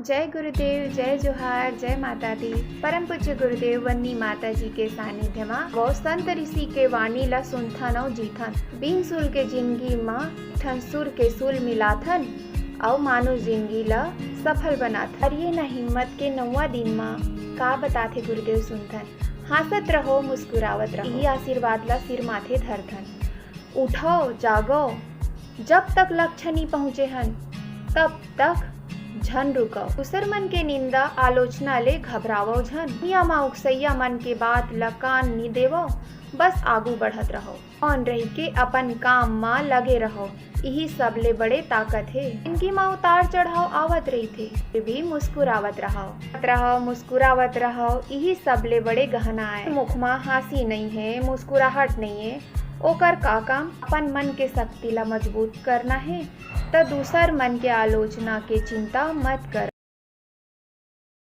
जय गुरुदेव, जय जोहार, जय माता दी। परम पूज्य गुरुदेव वन्नी माता जी के सानिध्य में वो संत ऋषि के वाणी ला सुनथन और जीथन। बिन सुल के जिंदगी में ठन सुर के सुल मिलाथन और मानुष जिंदगी ला सफल बनाथन। और ये न हिम्मत के 9वां दिन में का बताथे गुरुदेव सुनथन। हंसत रहो, मुस्कुरावत रहो, यही आशीर्वाद ला सिर माथे धरथन। उठो, जागो, जब तक लक्ष्य नहीं पहुँचे हन तब तक झन रुको। दूसर मन के निंदा आलोचना ले घबरावो झन। दुनिया मा उकसैया मन के बात ल कान नी देवो, बस आगू बढ़त रहो। ऑन रही के अपन काम मा लगे रहो, यही सबले बड़े ताकत है। इनकी माँ उतार चढ़ाव आवत रही थे, फिर भी मुस्कुरावत रहो, मुस्कुरावत रहो, यही सबले बड़े गहना है। मुख मा हंसी नहीं है, मुस्कुराहट नहीं है, ओकर का काम अपन मन के शक्ति ला मजबूत करना है। तो दूसर मन के आलोचना के चिंता मत कर।